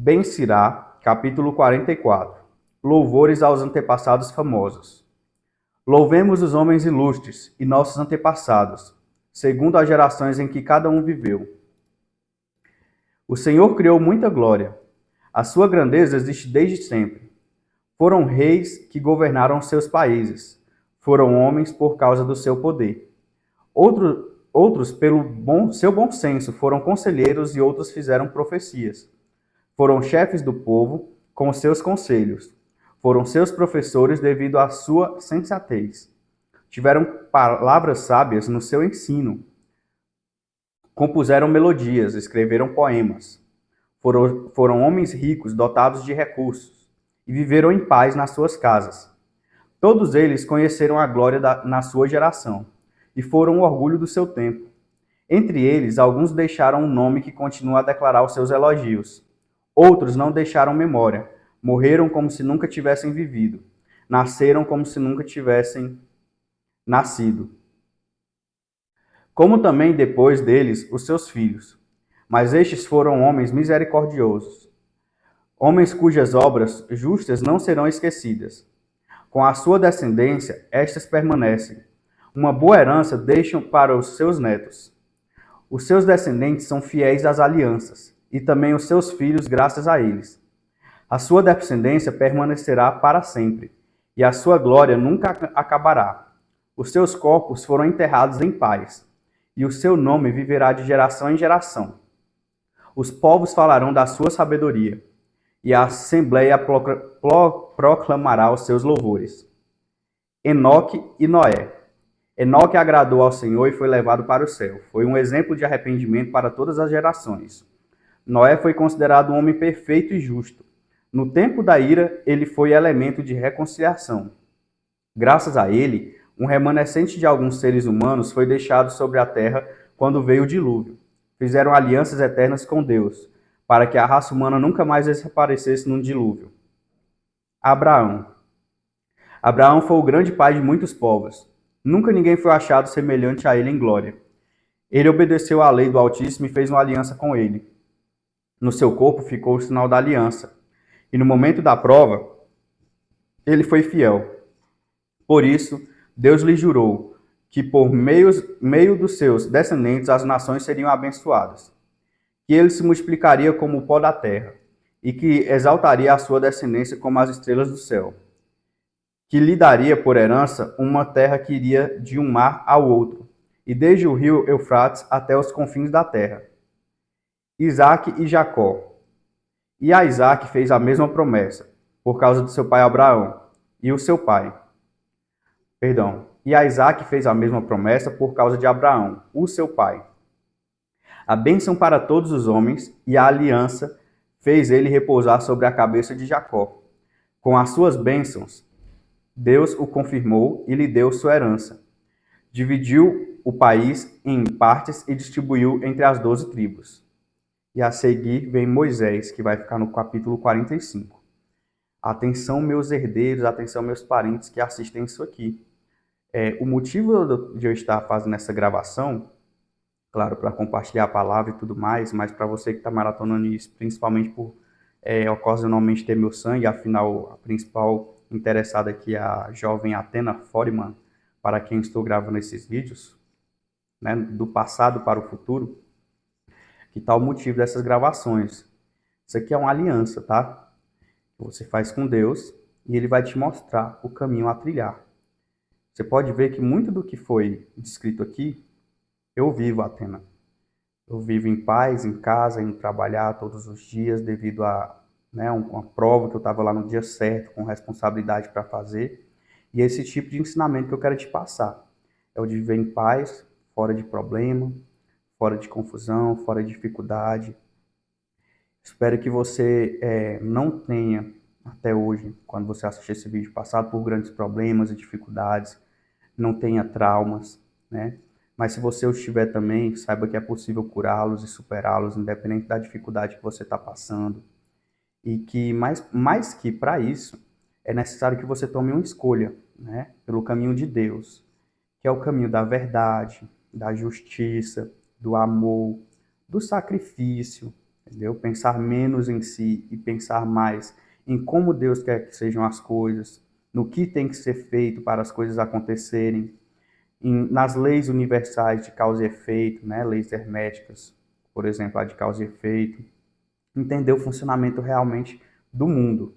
Ben-Sirá, capítulo 44. Louvores aos antepassados famosos. Louvemos os homens ilustres e nossos antepassados, segundo as gerações em que cada um viveu. O Senhor criou muita glória. A sua grandeza existe desde sempre. Foram reis que governaram seus países. Foram homens por causa do seu poder. Outros pelo seu bom senso, foram conselheiros e outros fizeram profecias. Foram chefes do povo com seus conselhos. Foram seus professores devido à sua sensatez. Tiveram palavras sábias no seu ensino. Compuseram melodias, escreveram poemas. Foram homens ricos, dotados de recursos, e viveram em paz nas suas casas. Todos eles conheceram a glória na sua geração, e foram o orgulho do seu tempo. Entre eles, alguns deixaram um nome que continua a declarar os seus elogios. Outros não deixaram memória, morreram como se nunca tivessem vivido, nasceram como se nunca tivessem nascido. Como também depois deles os seus filhos. Mas estes foram homens misericordiosos, homens cujas obras justas não serão esquecidas. Com a sua descendência, estas permanecem. Uma boa herança deixam para os seus netos. Os seus descendentes são fiéis às alianças, e também os seus filhos graças a eles. A sua descendência permanecerá para sempre, e a sua glória nunca acabará. Os seus corpos foram enterrados em paz, e o seu nome viverá de geração em geração. Os povos falarão da sua sabedoria, e a assembleia proclamará os seus louvores. Enoque e Noé. Enoque agradou ao Senhor e foi levado para o céu. Foi um exemplo de arrependimento para todas as gerações. Noé foi considerado um homem perfeito e justo. No tempo da ira, ele foi elemento de reconciliação. Graças a ele, um remanescente de alguns seres humanos foi deixado sobre a terra quando veio o dilúvio. Fizeram alianças eternas com Deus, para que a raça humana nunca mais desaparecesse num dilúvio. Abraão. Abraão foi o grande pai de muitos povos. Nunca ninguém foi achado semelhante a ele em glória. Ele obedeceu à lei do Altíssimo e fez uma aliança com ele. No seu corpo ficou o sinal da aliança. E no momento da prova, ele foi fiel. Por isso, Deus lhe jurou que por meio dos seus descendentes as nações seriam abençoadas, que ele se multiplicaria como o pó da terra, e que exaltaria a sua descendência como as estrelas do céu, que lhe daria por herança uma terra que iria de um mar ao outro, e desde o rio Eufrates até os confins da terra. Isaque e Jacó. E a Isaque fez a mesma promessa, por causa do seu pai Abraão, e o seu pai. E a Isaque fez a mesma promessa por causa de Abraão, o seu pai. A bênção para todos os homens e a aliança fez ele repousar sobre a cabeça de Jacó. Com as suas bênçãos, Deus o confirmou e lhe deu sua herança. Dividiu o país em partes e distribuiu entre as 12 tribos. E a seguir vem Moisés, que vai ficar no capítulo 45. Atenção, meus herdeiros, atenção, meus parentes que assistem isso aqui. O motivo de eu estar fazendo essa gravação, claro, para compartilhar a palavra e tudo mais, mas para você que está maratonando isso, principalmente por ocasionalmente ter meu sangue, afinal, a principal interessada aqui é a jovem Athena Foreman, para quem estou gravando esses vídeos, né, do passado para o futuro, que tal o motivo dessas gravações. Isso aqui é uma aliança, tá? Que você faz com Deus e ele vai te mostrar o caminho a trilhar. Você pode ver que muito do que foi descrito aqui, eu vivo, Athena. Eu vivo em paz, em casa, indo trabalhar todos os dias, devido a uma prova que eu estava lá no dia certo, com responsabilidade para fazer. E esse tipo de ensinamento que eu quero te passar é o de viver em paz, fora de problema, fora de confusão, fora de dificuldade. Espero que você não tenha, até hoje, quando você assistir esse vídeo, passado por grandes problemas e dificuldades, não tenha traumas, né? Mas se você os tiver também, saiba que é possível curá-los e superá-los, independente da dificuldade que você está passando. E que, mais que para isso, é necessário que você tome uma escolha, né? Pelo caminho de Deus, que é o caminho da verdade, da justiça, do amor, do sacrifício, entendeu? Pensar menos em si e pensar mais em como Deus quer que sejam as coisas, no que tem que ser feito para as coisas acontecerem, nas leis universais de causa e efeito, né? Leis herméticas, por exemplo, a de causa e efeito, entender o funcionamento realmente do mundo.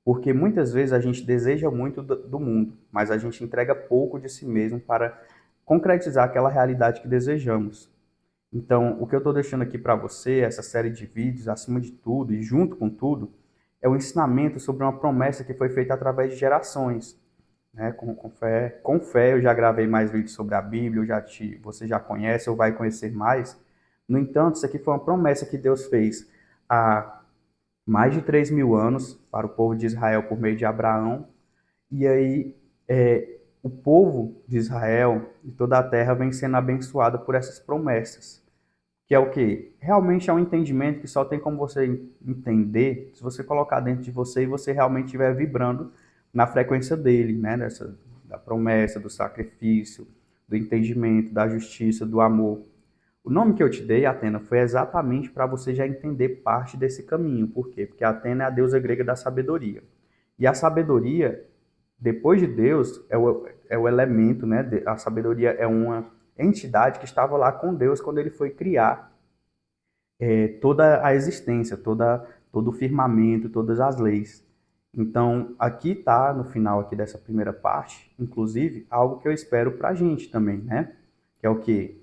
Porque muitas vezes a gente deseja muito do mundo, mas a gente entrega pouco de si mesmo para concretizar aquela realidade que desejamos. Então, o que eu estou deixando aqui para você, essa série de vídeos, acima de tudo e junto com tudo, é o ensinamento sobre uma promessa que foi feita através de gerações. Né? Com fé, eu já gravei mais vídeos sobre a Bíblia, você já conhece ou vai conhecer mais. No entanto, isso aqui foi uma promessa que Deus fez há mais de 3.000 anos para o povo de Israel por meio de Abraão. E aí, o povo de Israel e toda a terra vem sendo abençoada por essas promessas. Que é o quê? Realmente é um entendimento que só tem como você entender se você colocar dentro de você e você realmente estiver vibrando na frequência dele, né? Da promessa, do sacrifício, do entendimento, da justiça, do amor. O nome que eu te dei, Atena, foi exatamente para você já entender parte desse caminho. Por quê? Porque Atena é a deusa grega da sabedoria. E a sabedoria, depois de Deus, é o elemento, né? A sabedoria é uma entidade que estava lá com Deus quando ele foi criar toda a existência, todo o firmamento, todas as leis. Então, aqui está, no final aqui dessa primeira parte, inclusive, algo que eu espero para a gente também, né? Que é o quê?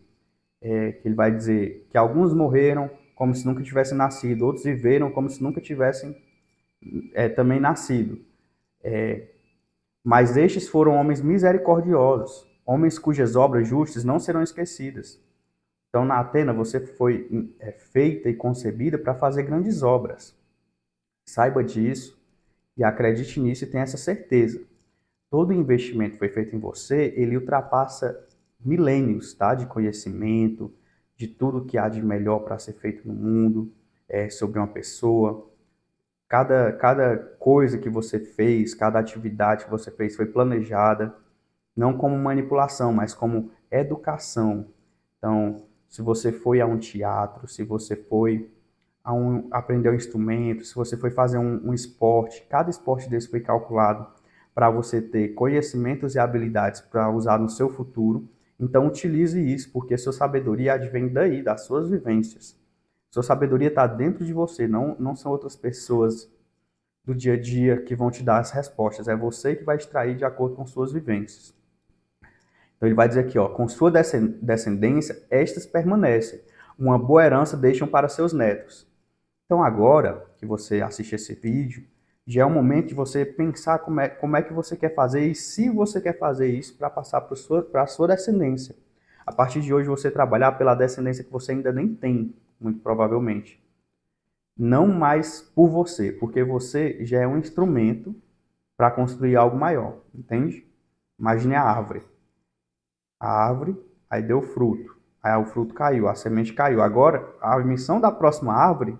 Que ele vai dizer que alguns morreram como se nunca tivessem nascido, outros viveram como se nunca tivessem também nascido. Mas estes foram homens misericordiosos, homens cujas obras justas não serão esquecidas. Então, na Atena, você foi feita e concebida para fazer grandes obras. Saiba disso e acredite nisso e tenha essa certeza. Todo investimento que foi feito em você, ele ultrapassa milênios, tá? De conhecimento, de tudo que há de melhor para ser feito no mundo, sobre uma pessoa. Cada coisa que você fez, cada atividade que você fez foi planejada, não como manipulação, mas como educação. Então, se você foi a um teatro, se você foi aprender um instrumento, se você foi fazer um esporte, cada esporte desse foi calculado para você ter conhecimentos e habilidades para usar no seu futuro. Então, utilize isso, porque sua sabedoria advém daí, das suas vivências. Sua sabedoria está dentro de você, não são outras pessoas do dia a dia que vão te dar as respostas. É você que vai extrair de acordo com suas vivências. Então ele vai dizer aqui, ó, com sua descendência, estas permanecem. Uma boa herança deixam para seus netos. Então agora que você assiste esse vídeo, já é o momento de você pensar como é que você quer fazer e se você quer fazer isso para passar para a sua descendência. A partir de hoje você trabalhar pela descendência que você ainda nem tem, muito provavelmente. Não mais por você, porque você já é um instrumento para construir algo maior, entende? Imagine a árvore. A árvore, aí deu fruto. Aí o fruto caiu, a semente caiu. Agora, a missão da próxima árvore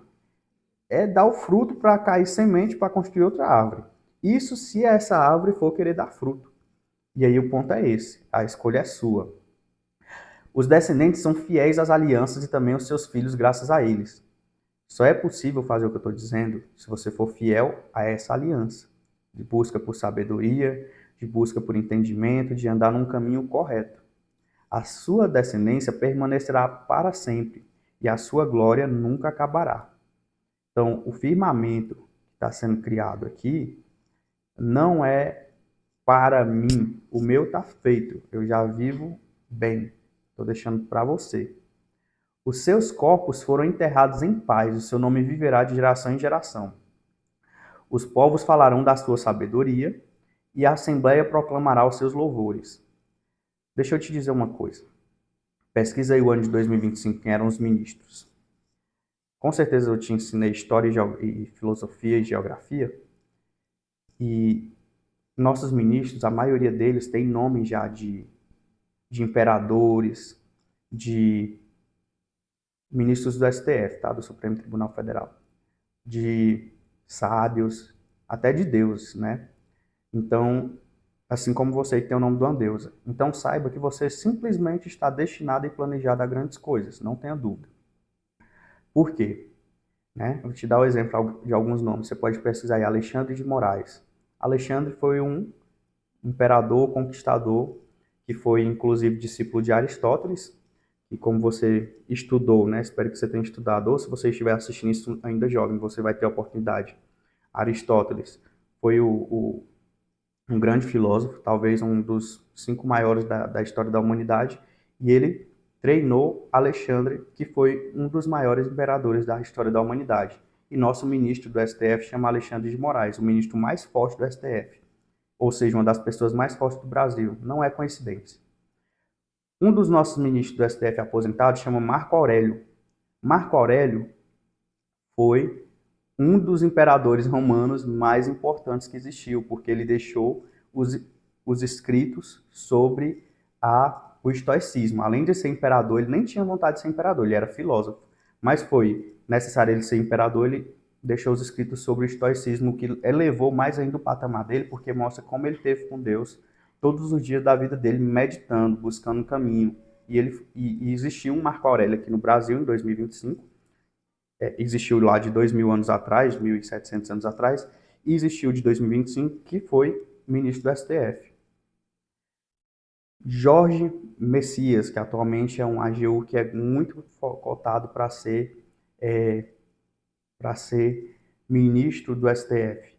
é dar o fruto para cair semente para construir outra árvore. Isso se essa árvore for querer dar fruto. E aí o ponto é esse, a escolha é sua. Os descendentes são fiéis às alianças e também os seus filhos graças a eles. Só é possível fazer o que eu estou dizendo se você for fiel a essa aliança, de busca por sabedoria, de busca por entendimento, de andar num caminho correto. A sua descendência permanecerá para sempre e a sua glória nunca acabará. Então, o firmamento que está sendo criado aqui não é para mim. O meu está feito. Eu já vivo bem. Estou deixando para você. Os seus corpos foram enterrados em paz. O seu nome viverá de geração em geração. Os povos falarão da sua sabedoria e a Assembleia proclamará os seus louvores. Deixa eu te dizer uma coisa. Pesquisa aí o ano de 2025, quem eram os ministros. Com certeza eu te ensinei história e filosofia e geografia. E nossos ministros, a maioria deles tem nome já de imperadores, de ministros do STF, tá? Do Supremo Tribunal Federal. De sábios, até de deuses, né? Então, assim como você que tem o nome de uma deusa. Então saiba que você simplesmente está destinado e planejado a grandes coisas, não tenha dúvida. Por quê? né? Eu vou te dar o exemplo de alguns nomes. Você pode pesquisar aí, Alexandre de Moraes. Alexandre foi um imperador, conquistador, que foi inclusive discípulo de Aristóteles, e como você estudou, né? Espero que você tenha estudado, ou se você estiver assistindo isso ainda jovem, você vai ter a oportunidade. Aristóteles foi um grande filósofo, talvez um dos 5 maiores da história da humanidade, e ele treinou Alexandre, que foi um dos maiores imperadores da história da humanidade. E nosso ministro do STF chama Alexandre de Moraes, o ministro mais forte do STF, ou seja, uma das pessoas mais fortes do Brasil. Não é coincidência. Um dos nossos ministros do STF aposentados chama Marco Aurélio. Marco Aurélio foi um dos imperadores romanos mais importantes que existiu, porque ele deixou os escritos sobre o estoicismo. Além de ser imperador, ele nem tinha vontade de ser imperador, ele era filósofo. Mas foi necessário ele ser imperador, ele deixou os escritos sobre o estoicismo, que elevou mais ainda o patamar dele, porque mostra como ele teve com Deus todos os dias da vida dele, meditando, buscando um caminho. E existiu um Marco Aurélio aqui no Brasil, em 2025, existiu lá de 2.000 anos atrás, 1.700 anos atrás, e existiu de 2025, que foi ministro do STF. Jorge Messias, que atualmente é um AGU que é muito cotado para ser ministro do STF.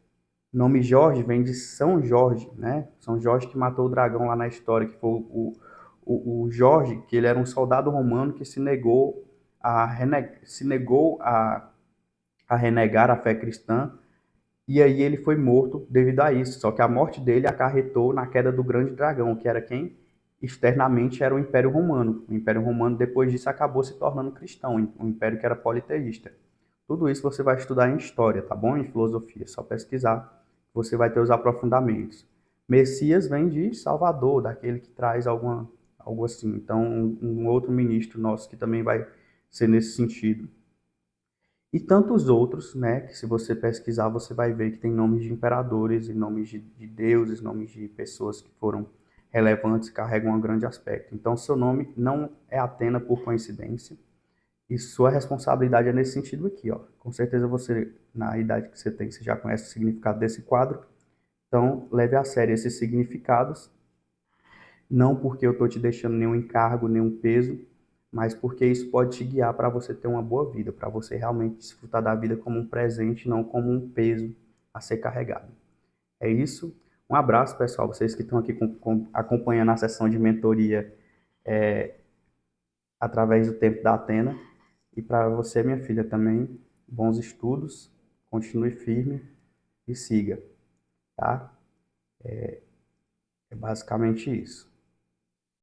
O nome Jorge vem de São Jorge, né? São Jorge que matou o dragão lá na história, que foi o Jorge, que ele era um soldado romano que se negou a renegar a fé cristã, e aí ele foi morto devido a isso. Só que a morte dele acarretou na queda do grande dragão, que era quem externamente era o Império Romano. O Império Romano, depois disso, acabou se tornando cristão, um império que era politeísta. Tudo isso você vai estudar em história, tá bom? Em filosofia, só pesquisar, você vai ter os aprofundamentos. Messias vem de Salvador, daquele que traz algo assim. Então, um outro ministro nosso que também vai ser nesse sentido. E tantos outros, né, que se você pesquisar, você vai ver que tem nomes de imperadores e nomes de deuses, nomes de pessoas que foram relevantes, carregam um grande aspecto. Então, seu nome não é Atena por coincidência, e sua responsabilidade é nesse sentido aqui, ó. Com certeza você, na idade que você tem, você já conhece o significado desse quadro, então leve a sério esses significados, não porque eu estou te deixando nenhum encargo, nenhum peso, mas porque isso pode te guiar para você ter uma boa vida, para você realmente desfrutar da vida como um presente, não como um peso a ser carregado. É isso. Um abraço, pessoal. Vocês que estão aqui acompanhando a sessão de mentoria através do tempo da Atena. E para você, minha filha, também, bons estudos, continue firme e siga, tá? É basicamente isso.